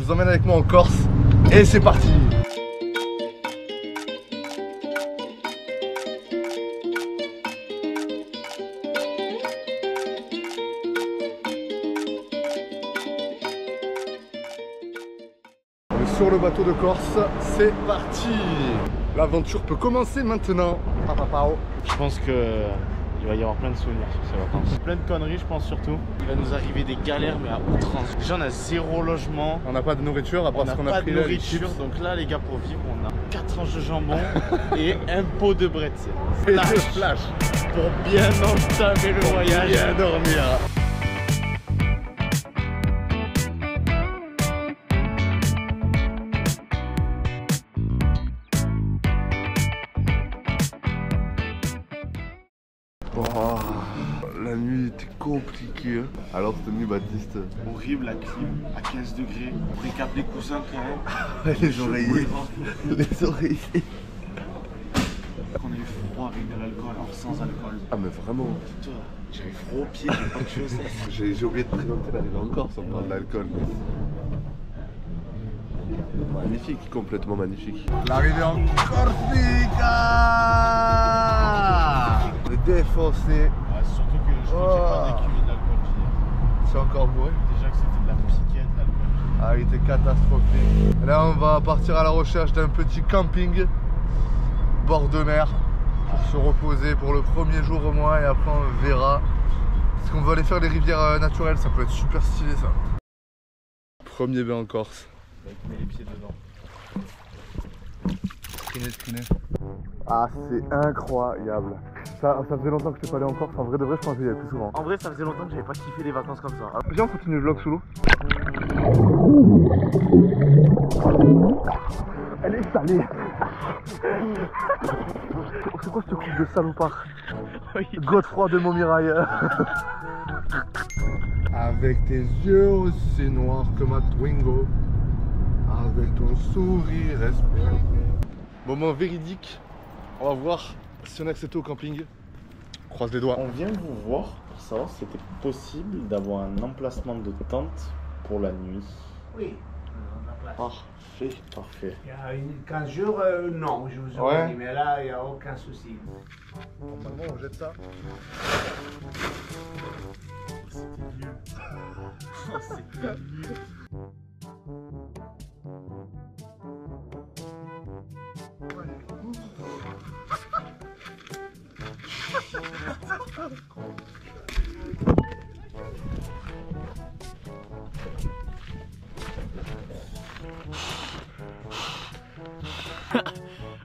vous emmène avec moi en Corse. Et c'est parti. On est sur le bateau de Corse, c'est parti. L'aventure peut commencer maintenant. Je pense que il va y avoir plein de souvenirs sur ces vacances. Plein de conneries, je pense surtout. Il va nous arriver des galères, mais à outrance. Déjà, on a 0 logement. On n'a pas de nourriture à part ce qu'on a pris de là, nourriture. Donc là, les gars, pour vivre, on a 4 tranches de jambon et un pot de bretzel. Et des flash pour bien entamer le voyage. Bien dormir. Oh, la nuit était compliquée. Alors cette nuit, Baptiste. Horrible, la clim à 15 degrés. On récap les coussins quand même. Ouais, les oreillers. Les oreillers. On a eu froid avec de l'alcool, alors sans alcool. Ah mais vraiment. Toi, j'avais froid aux pieds, j'ai pas que je sais. J'ai oublié de présenter l'arrivée en Corse, on parle de l'alcool. Magnifique, complètement magnifique. L'arrivée en Corsica. On est défoncé. Ouais, surtout que je crois que j'ai pas d'écumé d'alcool hier. C'est encore bourré. Déjà que c'était de la piquette, l'alcool. Ah, il était catastrophique. Là, on va partir à la recherche d'un petit camping bord de mer pour se reposer pour le premier jour au moins et après on verra. Parce qu'on va aller faire les rivières naturelles, ça peut être super stylé ça. Premier bain en Corse. Avec les pieds dedans. Ah, c'est incroyable. Ça faisait longtemps que je n'étais pas allé en Corse. En vrai de vrai, je pense qu'il y avait plus souvent. En vrai, ça faisait longtemps que j'avais pas kiffé les vacances comme ça. Viens, on continue le vlog sous l'eau. Elle est salée. C'est quoi ce couple de salopard? Godefroy de Montmirail. Avec tes yeux aussi noirs que ma Twingo. Avec ton sourire espère. Moment véridique. On va voir si on est accepté au camping. Croise les doigts. On vient vous voir pour savoir si c'était possible d'avoir un emplacement de tente pour la nuit. Oui, on a place. Parfait, parfait. Il y a 15 jours, non, je vous aurais dit, mais là, il n'y a aucun souci. Normalement, on jette ça. C'était nul. C'était nul.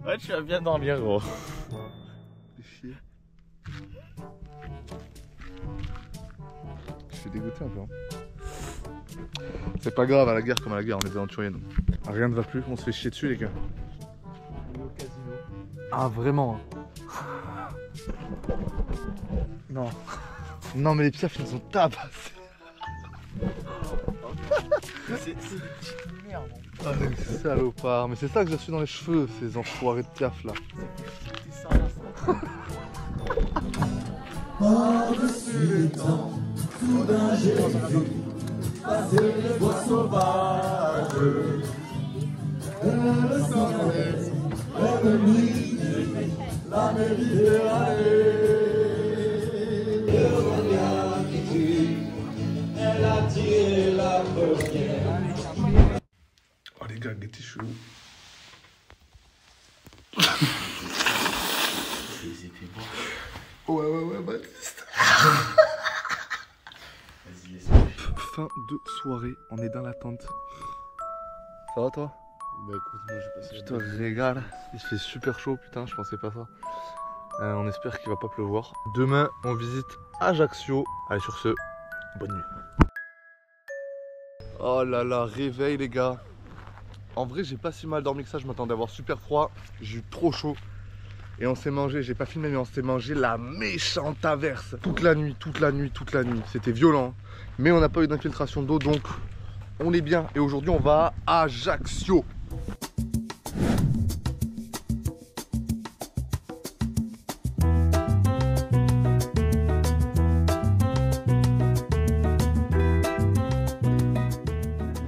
Ouais, tu vas bien dormir, gros. Fais chier. Je suis dégoûté un peu. Hein. C'est pas grave à la guerre comme à la guerre, on est des aventuriers nous. Rien ne va plus, on se fait chier dessus les gars. Au casino. Ah vraiment? Non. Non mais les piafs ils nous ont tabassés. C'est des petites merdes. Ah les salopards, mais c'est ça que j'ai reçu dans les cheveux, ces enfoirés de piafs là. C'est ça, là, ça. Par-dessus le temps, soudain j'ai vu passer les voix sauvages. Le soleil, l'ennemi, la Méditerranée. Le regard qui tue, elle a tiré la première. Oh les gars, t'es chelou. Les épées bois. Ouais, Baptiste. Vas-y, laisse-moi. Fin de soirée, on est dans la tente. Ça va toi? Bah écoute, moi j'ai passé Je te régale. Il fait super chaud, putain, je pensais pas ça. On espère qu'il va pas pleuvoir. Demain, on visite Ajaccio. Allez, sur ce, bonne nuit. Oh là là, réveil les gars. En vrai, j'ai pas si mal dormi que ça. Je m'attendais à avoir super froid. J'ai eu trop chaud. Et on s'est mangé, j'ai pas filmé, mais on s'est mangé la méchante averse. Toute la nuit. C'était violent. Mais on n'a pas eu d'infiltration d'eau, donc on est bien. Et aujourd'hui, on va à Ajaccio.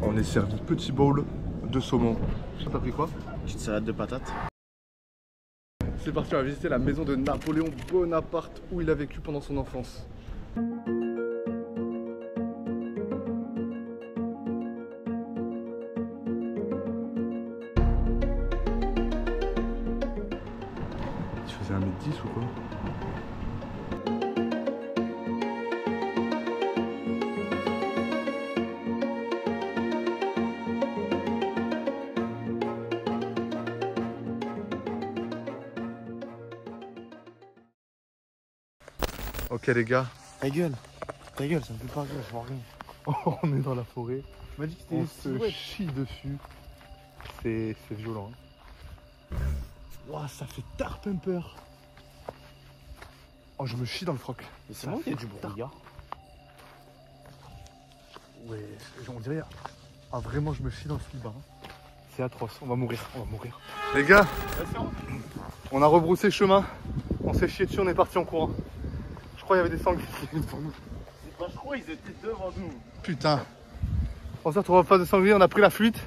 On On est servi petit bowl de saumon. T'as pris quoi? Petite salade de patates. C'est parti, on va visiter la maison de Napoléon Bonaparte où il a vécu pendant son enfance. Tu faisais 1m10 ou quoi? Ok les gars, Ta gueule, ça me fait pas rire, je vois rien. on est dans la forêt, Tu m'as dit que c'était on une se silhouette. chie dessus, c'est violent. Hein. Ouah, ça fait tarpin peur. Oh, je me chie dans le froc. Mais c'est moi qui ai du brouillard. Ouais, on dirait... Ah vraiment, je me chie dans le slip. Hein. C'est atroce, on va mourir, Les gars, on a rebroussé chemin, on s'est chié dessus, on est parti en courant. Je crois qu'il y avait des sangliers devant nous. Je crois qu'ils étaient devant nous. Putain. On s'est retrouvé en face de sanglier, on a pris la fuite.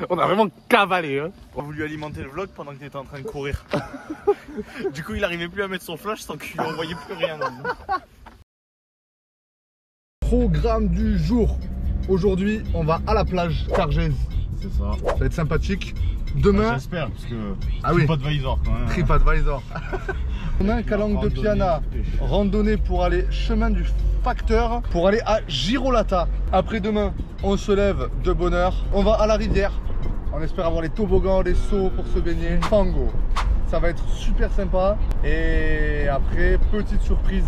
On a vraiment cavalé. Hein. On a voulu alimenter le vlog pendant que tu étais en train de courir. Du coup, il arrivait plus à mettre son flash sans qu'il ne voyait plus rien. Programme du jour. Aujourd'hui, on va à la plage Cargèse. C'est ça. Ça va être sympathique. Demain, J'espère, parce que Ah oui. TripAdvisor quand même. TripAdvisor. On a un calanque de Piana, randonnée pour aller chemin du Facteur, pour aller à Girolata. Après demain, on se lève de bonne heure. On va à la rivière. On espère avoir les toboggans, les seaux pour se baigner. Fango. Ça va être super sympa. Et après, petite surprise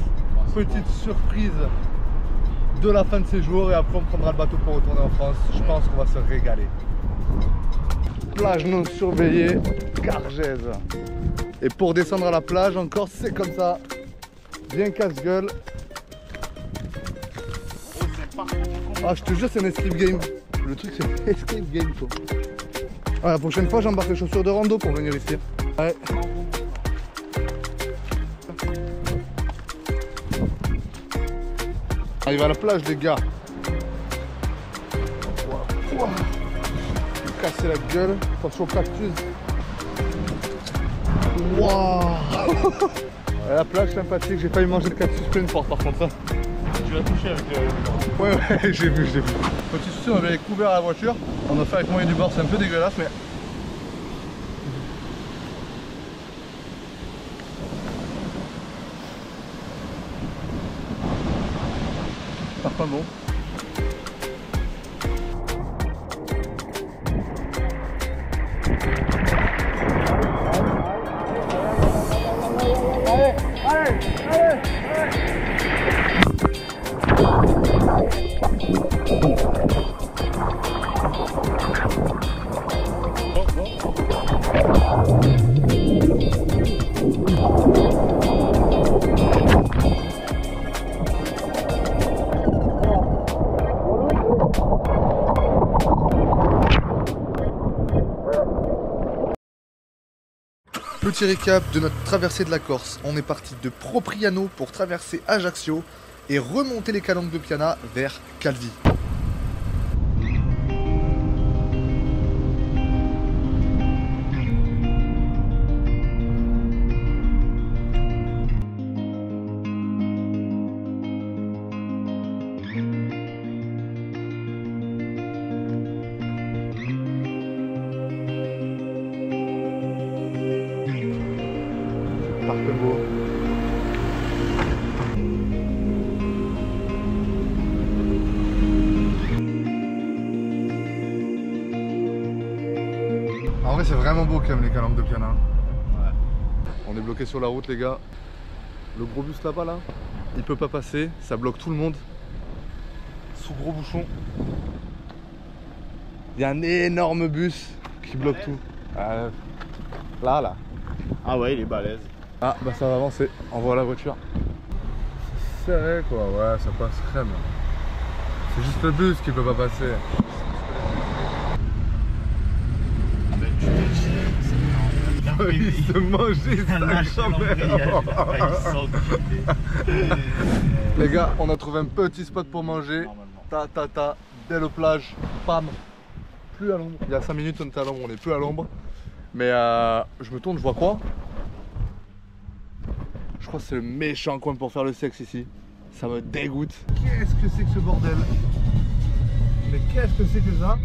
de la fin de séjour. Et après, on prendra le bateau pour retourner en France. Je pense qu'on va se régaler. Plage non surveillée, Cargèse. Et pour descendre à la plage, encore c'est comme ça. Bien casse-gueule. Ah, je te jure, c'est un escape game. Le truc, c'est un escape game, quoi. Ah, la prochaine fois, j'embarque les chaussures de rando pour venir ici. Ouais. Arrive à la plage, les gars. Wow. Casser la gueule, attention au cactus. Waouh. La plage sympathique, j'ai failli manger le cactus pleine porte par contre. Tu vas toucher avec le... Ouais, j'ai vu. Petit souci, on avait les couverts à la voiture. On a fait avec moyen du bord, c'est un peu dégueulasse mais... Pas bon. Petit récap de notre traversée de la Corse. On est parti de Propriano pour traverser Ajaccio et remonter les calanques de Piana vers Calvi. Beau. En vrai c'est vraiment beau quand même les calanques de Piana. Ouais. On est bloqué sur la route les gars. Le gros bus là-bas là, il peut pas passer, ça bloque tout le monde. Sous gros bouchon. Il y a un énorme bus qui bloque tout. Là. Ah ouais, il est balèze. Ah bah ça va avancer, on voit la voiture. C'est serré quoi, ouais ça passe crème. C'est juste le bus qui peut pas passer. Il se mangeait sa chambre. Les gars, on a trouvé un petit spot pour manger. Ta, belle plage, pam, plus à l'ombre. Il y a 5 minutes on était à l'ombre, on n'est plus à l'ombre. Mais je me tourne, je vois quoi? Je crois que c'est le méchant coin pour faire le sexe ici. Ça me dégoûte. Qu'est-ce que c'est que ce bordel? Mais qu'est-ce que c'est que ça?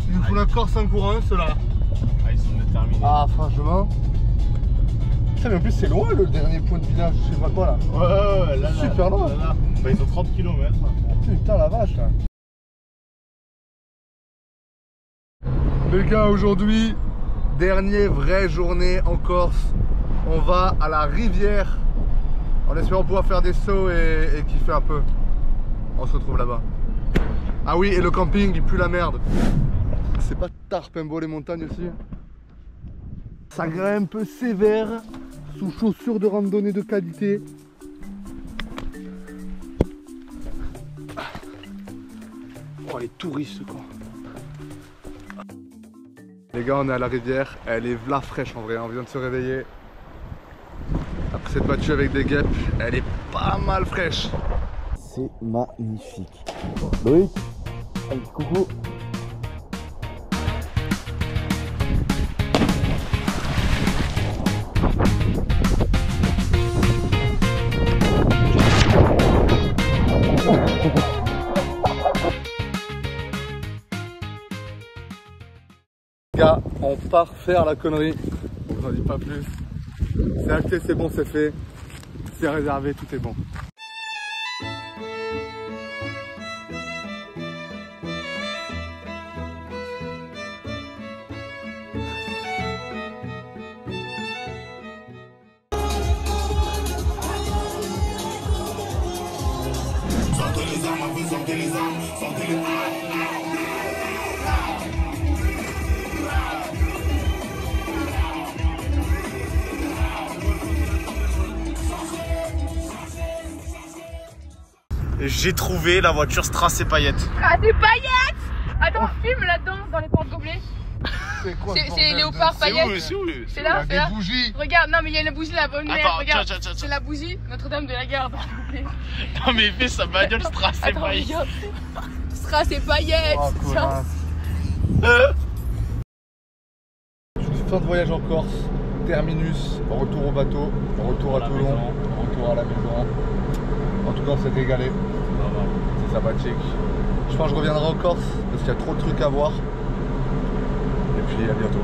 Il nous faut la Corse en courant, ceux-là. Ah, ils sont déterminés. Ah, franchement. Putain, mais en plus, c'est loin le dernier point de village, je sais pas quoi là. Ouais, là, super loin. Là. Bah, ils ont 30 km. Putain, la vache. Les gars, aujourd'hui, dernière vraie journée en Corse. On va à la rivière en espérant pouvoir faire des sauts et kiffer un peu. On se retrouve là-bas. Ah oui, et le camping, il pue la merde. C'est pas Tarpembo les montagnes aussi? Ça grimpe un peu sévère, sous chaussures de randonnée de qualité. Oh les touristes quoi. Les gars, on est à la rivière, elle est v'là fraîche en vrai, on vient de se réveiller. Après s'être battu avec des guêpes, elle est pas mal fraîche. C'est magnifique. Loïc, allez, coucou. Les gars, on part faire la connerie. On vous en dit pas plus. C'est acté, c'est bon, c'est fait. C'est réservé, tout est bon. J'ai trouvé la voiture Strass et paillettes. Ah, des paillettes! Attends, filme là-dedans, dans les porte-gobelets. C'est quoi C'est léopard paillettes. C'est où? C'est là, c'est là. Des bougies. Regarde, non mais il y a une bougie là, bonne mère. Attends, Regarde, tiens. c'est la bougie Notre-Dame de la Garde. Non mais il fait sa bagnole Strass et Attends, paillettes. regarde. Strass et paillettes. Oh, Tiens. Fin de voyage en Corse, terminus, retour au bateau, retour à Toulon, retour à la maison. En tout cas, on s'est régalé. C'est sympathique. Je pense que je reviendrai en Corse parce qu'il y a trop de trucs à voir. Et puis à bientôt.